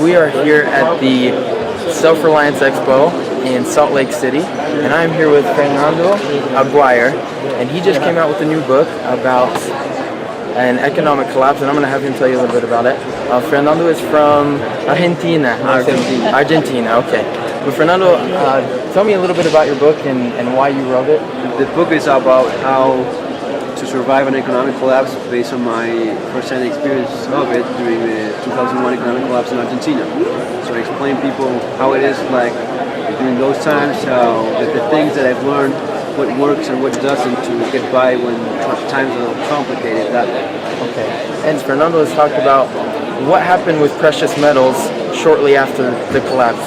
we are here at the Self-Reliance Expo in Salt Lake City, and I'm here with Fernando Aguirre, and he just came out with a new book about an economic collapse, and I'm going to have him tell you a little bit about it. Fernando is from Argentina. Argentina, okay. But Fernando, tell me a little bit about your book and why you wrote it. The book is about how to survive an economic collapse based on my first-hand experience of it during the 2001 economic collapse in Argentina. So I explain people how it is like during those times, how the things that I've learned, what works and what doesn't to get by when times are complicated that way. Okay. And Fernando has talked about what happened with precious metals shortly after the collapse.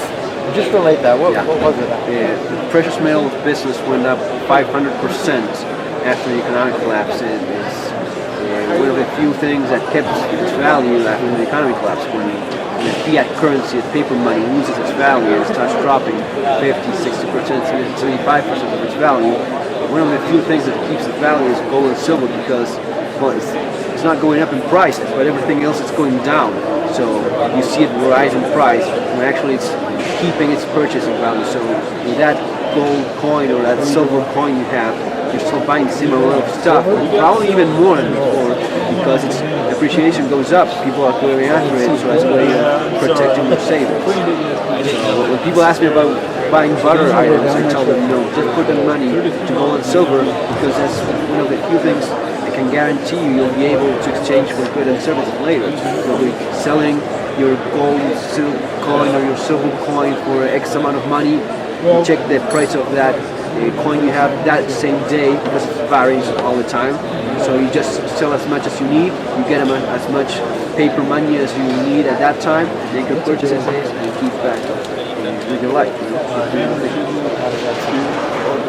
Just relate that. What was it? The precious metals business went up 500% after the economic collapse. It's one of the few things that kept its value after the economic collapse. When the fiat currency, the paper money, loses its value, it starts dropping 50, 60%, 75% of its value. One of the few things that keeps its value is gold and silver because, well, it's not going up in price, but everything else is going down. So you see it rise in price when actually it's keeping its purchasing value. So with that gold coin or that silver coin you have, you're still buying similar of stuff, probably even more than before, because its appreciation goes up. People are going after it, so as a way of protecting their savings. So when people ask me about buying butter items, I tell them, just put the money to gold and silver, because that's one of the few things that can guarantee you'll be able to exchange for goods and services later. You'll be selling your gold coin or your silver coin for X amount of money. You check the price of that coin you have that same day because it varies all the time. So you just sell as much as you need. You get as much paper money as you need at that time. Make your purchases and keep back with your life.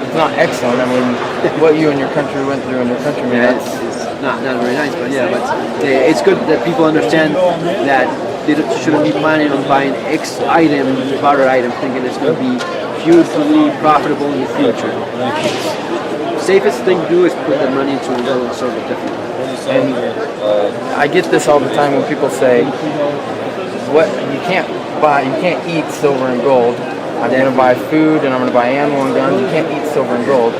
It's not excellent. I mean, what you and your country went through in your country, man. It's not very nice, but it's good that people understand that they shouldn't be planning on buying X item, barter item, thinking it's going to be hugely profitable in the future. Safest thing to do is put the money into a gold and silver, definitely. And I get this all the time when people say, "What you can't eat silver and gold. I'm going to buy food and I'm going to buy ammo and guns. You can't eat silver and gold."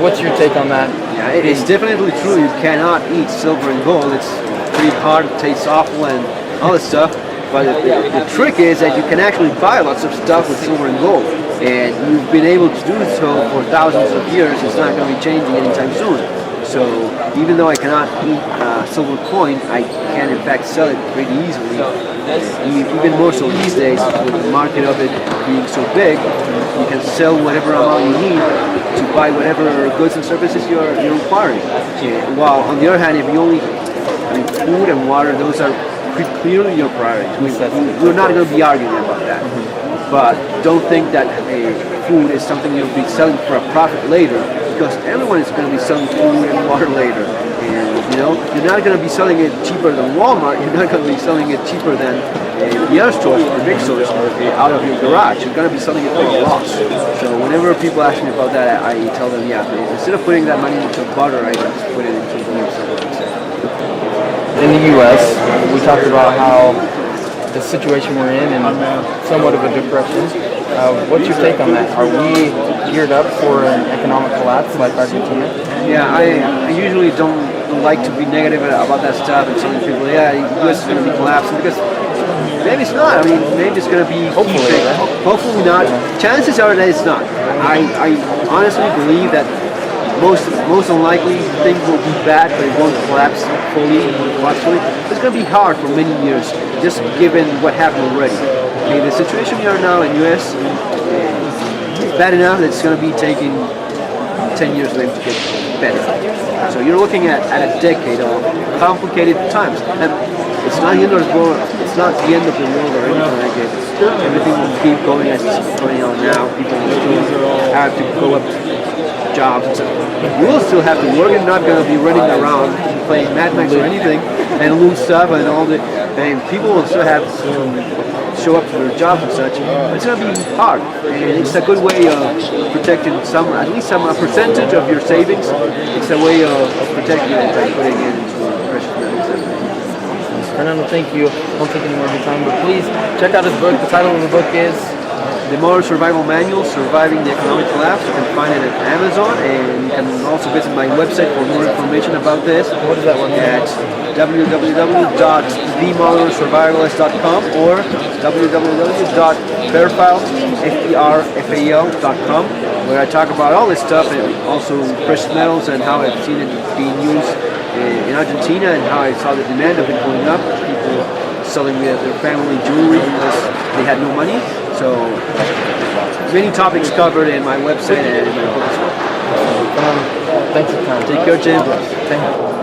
What's your take on that? Yeah, it's definitely true. You cannot eat silver and gold. It's pretty hard, it tastes awful, and all this stuff. But the trick is that you can actually buy lots of stuff with silver and gold, and you've been able to do so for thousands of years. It's not going to be changing anytime soon. So even though I cannot eat silver coin, I can in fact sell it pretty easily. Even more so these days, with the market of it being so big, you can sell whatever amount you need to buy whatever goods and services you're requiring. While on the other hand, if you only, food and water, those are clearly your priorities. We're not going to be arguing about that. But don't think that food is something you'll be selling for a profit later, because everyone is going to be selling food and water later. And you're not going to be selling it cheaper than Walmart. You're not going to be selling it cheaper than the other stores, the big stores, out of your garage. You're going to be selling it for a loss. So whenever people ask me about that, I tell them, instead of putting that money into barter items, put it into gold silver instead. In the U.S., we talked about how the situation we're in and somewhat of a depression. What's your take on that? Are we geared up for an economic collapse like Argentina? Yeah, I usually don't like to be negative about that stuff and telling people, the U.S. is going to be collapsing, because maybe it's not. Maybe it's going to be hopefully not. Chances are that it's not. I honestly believe that most unlikely things will be bad, but it won't collapse fully. It's going to be hard for many years, just given what happened already. The situation we are now in U.S. is bad enough that it's going to be taking 10 years for them to get better. So you're looking at a decade of complicated times, and it's not the end of the world. It's not the end of the world or anything like it. Everything will keep going as it's going on now. People will still have to go up jobs and stuff. You will still have to work. You're not going to be running around playing Mad Max or anything and lose stuff and all the. And people will still have to show up for their jobs and such. But it's going to be hard. And it's a good way of protecting at least a percentage of your savings. It's a way of protecting it by putting it into precious metals. Fernando, thank you. Won't take any more of your time, but please check out his book. The title of the book is The Modern Survival Manual, Surviving the Economic Collapse. You can find it at Amazon, and you can also visit my website for more information about this. What is that one? At www.themodernsurvivalist.com or www.ferfal.com, where I talk about all this stuff and also precious metals and how I've seen it being used in Argentina and how I saw the demand of it going up. People selling their family jewelry because they had no money. So many topics covered in my website and in my book as well. Thanks for your time. Take care, Jim. Thank you.